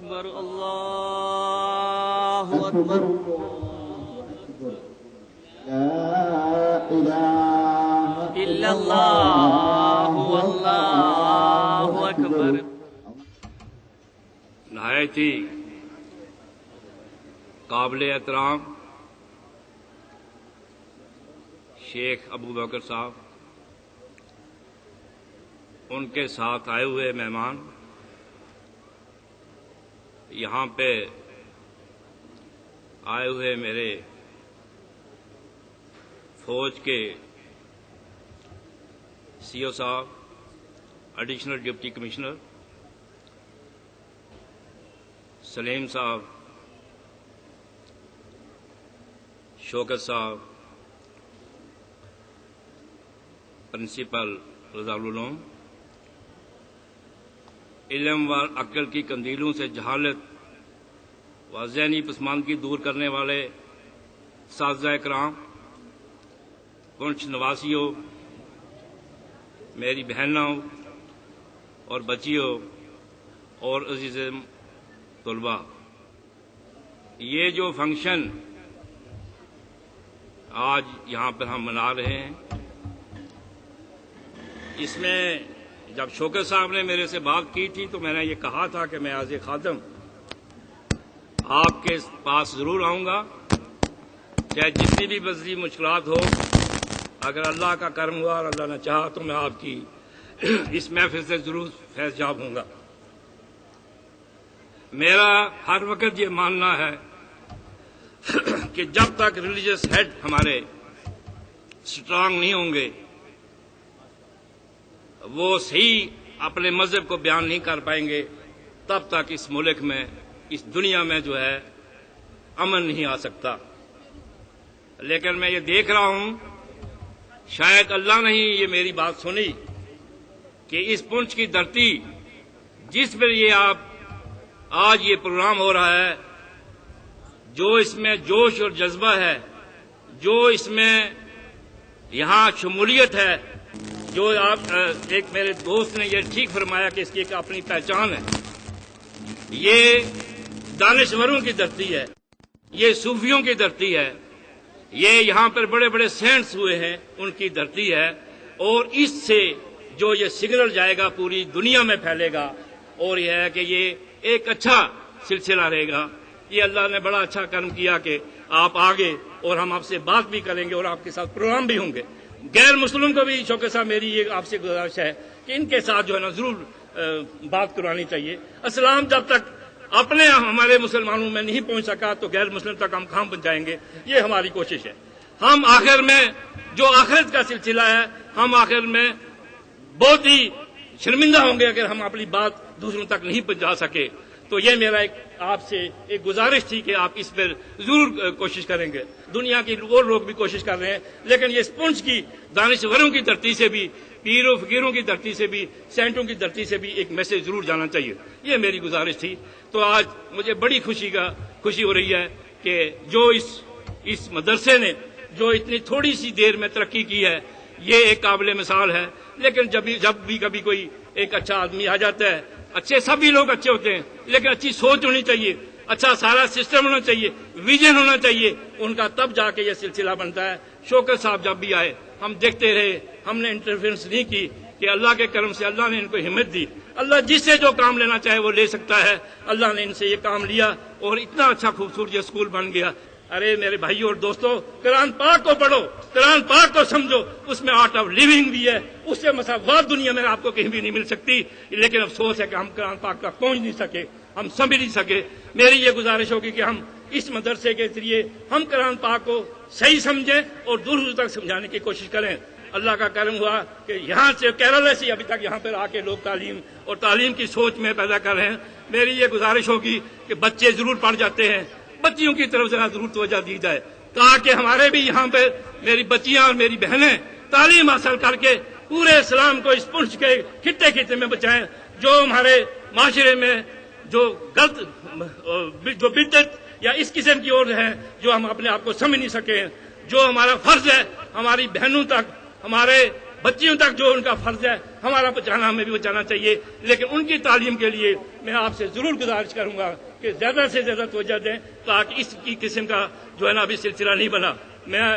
اکبر اللہ اکبر لا الہ الا اللہ واللہ اکبر۔ نہایت ہی قابل احترام شیخ ابو بکر صاحب، ان کے ساتھ آئے ہوئے مہمان، یہاں پہ آئے ہوئے میرے فوج کے سی او صاحب، ایڈیشنل ڈپٹی کمشنر سلیم صاحب، شوکت صاحب، پرنسپل رضا العلوم، علم و عقل کی قندیلوں سے جہالت و ذہنی پسماندگی دور کرنے والے اساتذہ کرام، پنچ نواسیوں، میری بہنوں اور بچیوں اور عزیز طلباء، یہ جو فنکشن آج یہاں پر ہم منا رہے ہیں، اس میں جب شوکت صاحب نے میرے سے بات کی تھی تو میں نے یہ کہا تھا کہ میں ایز اے خادم آپ کے پاس ضرور آؤں گا، چاہے جتنی بھی بزدلی مشکلات ہو، اگر اللہ کا کرم ہوا اور اللہ نے چاہا تو میں آپ کی اس محفل سے ضرور فیض یاب ہوں گا۔ میرا ہر وقت یہ ماننا ہے کہ جب تک ریلیجس ہیڈ ہمارے اسٹرانگ نہیں ہوں گے، وہ صحیح اپنے مذہب کو بیان نہیں کر پائیں گے، تب تک اس ملک میں، اس دنیا میں جو ہے امن نہیں آ سکتا۔ لیکن میں یہ دیکھ رہا ہوں، شاید اللہ نے ہی یہ میری بات سنی کہ اس پنچ کی دھرتی جس پر یہ آج یہ پروگرام ہو رہا ہے، جو اس میں جوش اور جذبہ ہے، جو اس میں یہاں شمولیت ہے، جو آپ ایک میرے دوست نے یہ ٹھیک فرمایا کہ اس کی ایک اپنی پہچان ہے، یہ دانشوروں کی دھرتی ہے، یہ صوفیوں کی دھرتی ہے، یہ یہاں پر بڑے بڑے سینٹس ہوئے ہیں، ان کی دھرتی ہے، اور اس سے جو یہ سگنل جائے گا پوری دنیا میں پھیلے گا، اور یہ ہے کہ یہ ایک اچھا سلسلہ رہے گا۔ یہ اللہ نے بڑا اچھا کرم کیا کہ آپ آگے، اور ہم آپ سے بات بھی کریں گے اور آپ کے ساتھ پروگرام بھی ہوں گے۔ غیر مسلم کو بھی شوکت صاحب میری یہ آپ سے گزارش ہے کہ ان کے ساتھ جو ہے نا ضرور بات کروانی چاہیے۔ اسلام جب تک اپنے ہمارے مسلمانوں میں نہیں پہنچ سکا تو غیر مسلم تک ہم کہاں پہنچائیں گے؟ یہ ہماری کوشش ہے۔ ہم آخر میں جو آخرت کا سلسلہ ہے، ہم آخر میں بہت ہی شرمندہ ہوں گے اگر ہم اپنی بات دوسروں تک نہیں پہنچا سکے۔ تو یہ میرا آپ سے ایک گزارش تھی کہ آپ اس پر ضرور کوشش کریں گے۔ دنیا کے اور لوگ بھی کوشش کر رہے ہیں، لیکن یہ اسپونج کی دانشوروں کی دھرتی سے بھی، پیروں فقیروں کی دھرتی سے بھی، سینٹوں کی دھرتی سے بھی ایک میسج ضرور جانا چاہیے۔ یہ میری گزارش تھی۔ تو آج مجھے بڑی خوشی ہو رہی ہے کہ جو اس مدرسے نے جو اتنی تھوڑی سی دیر میں ترقی کی ہے، یہ ایک قابل مثال ہے۔ لیکن جب بھی کبھی کوئی ایک اچھا آدمی آ جاتا ہے، اچھے سبھی لوگ اچھے ہوتے ہیں، لیکن اچھی سوچ ہونی چاہیے، اچھا سارا سسٹم ہونا چاہیے، ویژن ہونا چاہیے ان کا، تب جا کے یہ سلسلہ بنتا ہے۔ شوکت صاحب جب بھی آئے ہم دیکھتے رہے، ہم نے انٹرفیئرنس نہیں کی، کہ اللہ کے کرم سے اللہ نے ان کو ہمت دی۔ اللہ جس سے جو کام لینا چاہے وہ لے سکتا ہے۔ اللہ نے ان سے یہ کام لیا اور اتنا اچھا خوبصورت یہ اسکول بن گیا۔ ارے میرے بھائیوں اور دوستوں، قرآن پاک کو پڑھو، قرآن پاک کو سمجھو، اس میں آرٹ آف لیونگ بھی ہے، اس سے مساوات دنیا میں آپ کو کہیں بھی نہیں مل سکتی۔ لیکن افسوس ہے کہ ہم قرآن پاک تک پہنچ نہیں سکے، ہم سمجھ نہیں سکے۔ میری یہ گزارش ہوگی کہ ہم اس مدرسے کے ذریعے ہم قرآن پاک کو صحیح سمجھیں اور دوسروں تک سمجھانے کی کوشش کریں۔ اللہ کا کرم ہوا کہ یہاں سے کیرالہ سے ابھی تک یہاں پر آ کے لوگ تعلیم اور تعلیم کی سوچ میں پیدا کر رہے ہیں۔ میری یہ گزارش ہوگی کہ بچے ضرور پڑھ جاتے ہیں، بچیوں کی طرف ذرا ضرور توجہ دی جائے، تاکہ ہمارے بھی یہاں پہ میری بچیاں اور میری بہنیں تعلیم حاصل کر کے پورے اسلام کو اس پنچ کے خطے میں بچائیں۔ جو ہمارے معاشرے میں جو غلط جو بدعت یا اس قسم کی اور ہیں، جو ہم اپنے آپ کو سمجھ نہیں سکے، جو ہمارا فرض ہے ہماری بہنوں تک، ہمارے بچیوں تک جو ان کا فرض ہے ہمارا پہنچانا ہمیں بھی پہنچانا چاہیے، لیکن ان کی تعلیم کے لیے میں آپ سے ضرور گزارش کروں گا کہ زیادہ سے زیادہ توجہ دیں تاکہ اس کی قسم کا جو ہے نا ابھی سلسلہ نہیں بنا۔ میں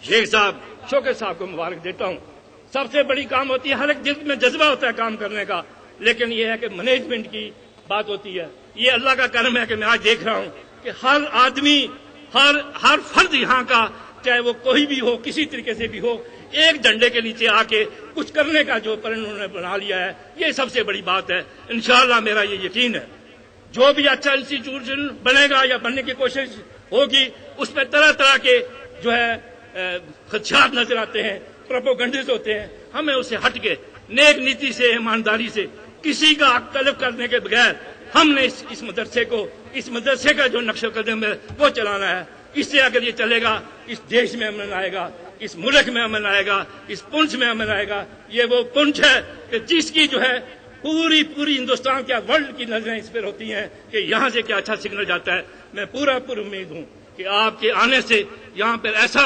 شیخ صاحب شوکت صاحب کو مبارک دیتا ہوں۔ سب سے بڑی کام ہوتی ہے، ہر ایک جلد میں جذبہ ہوتا ہے کام کرنے کا، لیکن یہ ہے کہ مینجمنٹ کی بات ہوتی ہے۔ یہ اللہ کا کرم ہے کہ میں آج دیکھ رہا ہوں کہ ہر آدمی، ہر فرد یہاں کا، چاہے وہ کوئی بھی ہو، کسی طریقے سے بھی ہو، ایک جھنڈے کے نیچے آ کے کچھ کرنے کا جو انہوں نے بنا لیا ہے، یہ سب سے بڑی بات ہے۔ انشاءاللہ میرا یہ یقین ہے جو بھی اچھا انسٹیٹیوشن بنے گا یا بننے کی کوشش ہوگی، اس میں طرح طرح کے جو ہے خدشات نظر آتے ہیں، پروپیگنڈز ہوتے ہیں، ہمیں اسے ہٹ کے نیک نیتی سے، ایمانداری سے، کسی کا حق طلب کرنے کے بغیر ہم نے اس مدرسے کا جو نقش قدم ہے وہ چلانا ہے۔ اس سے اگر یہ چلے گا، اس دیش میں امن آئے گا، اس ملک میں امن آئے گا، اس پنچ میں امن آئے گا۔ یہ وہ پنچ ہے کہ جس کی جو ہے پوری ہندوستان کیا ورلڈ کی نظریں اس پر ہوتی ہیں کہ یہاں سے کیا اچھا سگنل جاتا ہے۔ میں پورا امید ہوں کہ آپ کے آنے سے یہاں پر ایسا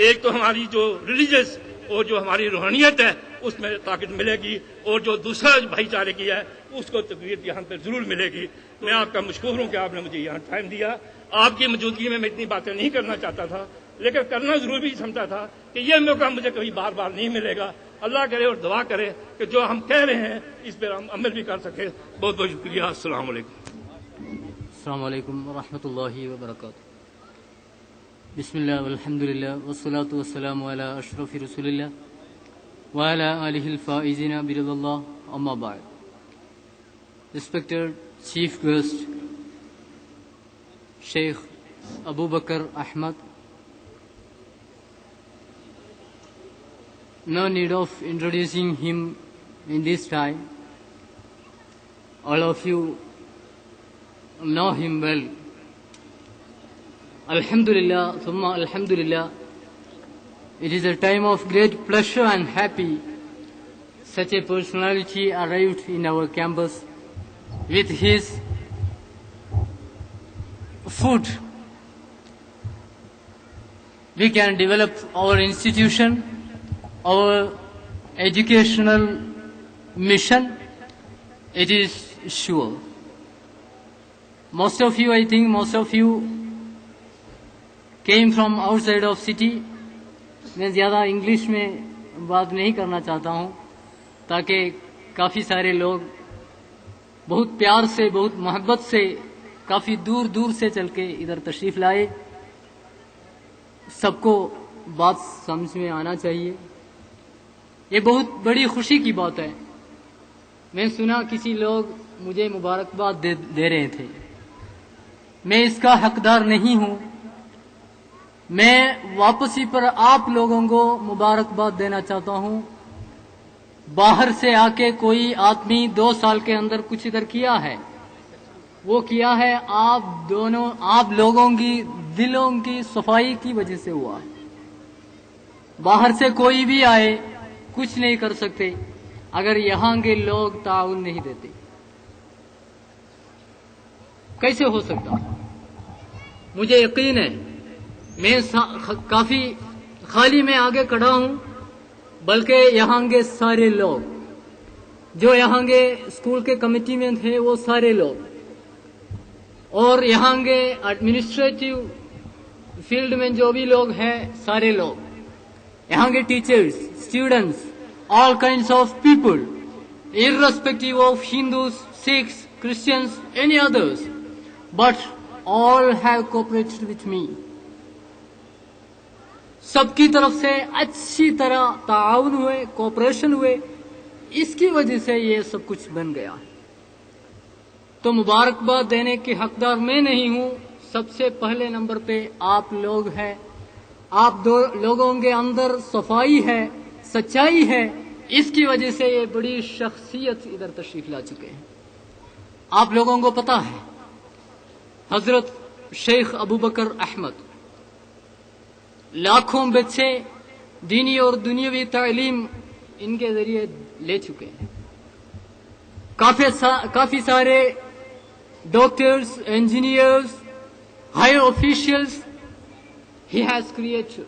ایک تو ہماری جو ریلیجس اور جو ہماری روحانیت ہے اس میں طاقت ملے گی، اور جو دوسرا بھائی چارے کی ہے اس کو تقویت یہاں پر ضرور ملے گی۔ میں آپ کا مشکور ہوں کہ آپ نے مجھے یہاں ٹائم دیا۔ آپ کی موجودگی میں اتنی باتیں نہیں کرنا چاہتا تھا، لیکن کرنا ضرور بھی سمجھتا تھا کہ یہ موقع مجھے کبھی بار بار نہیں ملے گا۔ اللہ کرے اور دعا کرے کہ جو ہم کہہ رہے ہیں اس پر ہم عمل بھی کر سکیں۔ بہت بہت شکریہ۔ السلام علیکم۔ السلام علیکم ورحمۃ اللہ وبرکاتہ۔ بسم اللہ والحمد للہ والصلاة والسلام علی اشرف رسول اللہ وعلی آلہ الفائزین برضا اللہ، اما بعد۔ Respected Chief Guest Sheikh Abu Bakr Ahmad, no need of introducing him in this time. All of you know him well. Alhamdulillah, thumma alhamdulillah. It is a time of great pleasure and happy such a personality arrived in our campus. With his foot, we can develop our institution, our educational mission. It is sure. Most of you, I think most of you came from outside of city. میں زیادہ English میں بات نہیں کرنا چاہتا ہوں تاکہ کافی سارے لوگ بہت پیار سے، بہت محبت سے، کافی دور دور سے چل کے ادھر تشریف لائے۔ سب کو بات سمجھ میں آنا چاہیے۔ یہ بہت بڑی خوشی کی بات ہے۔ میں سنا کسی لوگ مجھے مبارکباد دے رہے تھے، میں اس کا حقدار نہیں ہوں۔ میں واپسی پر آپ لوگوں کو مبارکباد دینا چاہتا ہوں۔ باہر سے آ کے کوئی آدمی 2 سال کے اندر کچھ ادھر کیا ہے، وہ کیا ہے آپ لوگوں کی دلوں کی صفائی کی وجہ سے ہوا۔ باہر سے کوئی بھی آئے کچھ نہیں کر سکتے اگر یہاں کے لوگ تعاون نہیں دیتے۔ کیسے ہو سکتا؟ مجھے یقین ہے، میں کافی خالی میں آگے کھڑا ہوں، بلکہ یہاں کے سارے لوگ جو یہاں کے اسکول کے کمیٹی میں تھے وہ سارے لوگ، اور یہاں کے ایڈمنسٹریٹو فیلڈ میں جو بھی لوگ ہیں سارے لوگ، یہاں کے teachers, students, all kinds of people, irrespective of Hindus, Sikhs, Christians, any others, but all have cooperated with me. سب کی طرف سے اچھی طرح تعاون ہوئے، کوپریشن ہوئے، اس کی وجہ سے یہ سب کچھ بن گیا۔ تو مبارکباد دینے کے حقدار میں نہیں ہوں، سب سے پہلے نمبر پہ آپ لوگ ہیں۔ آپ لوگوں کے اندر صفائی ہے، سچائی ہے، اس کی وجہ سے یہ بڑی شخصیت ادھر تشریف لا چکے ہیں۔ آپ لوگوں کو پتا ہے حضرت شیخ ابو بکر احمد لاکھوں بچے دینی اور دنیاوی تعلیم ان کے ذریعے لے چکے ہیں۔ کافی سارے doctors, engineers, higher officials he has created.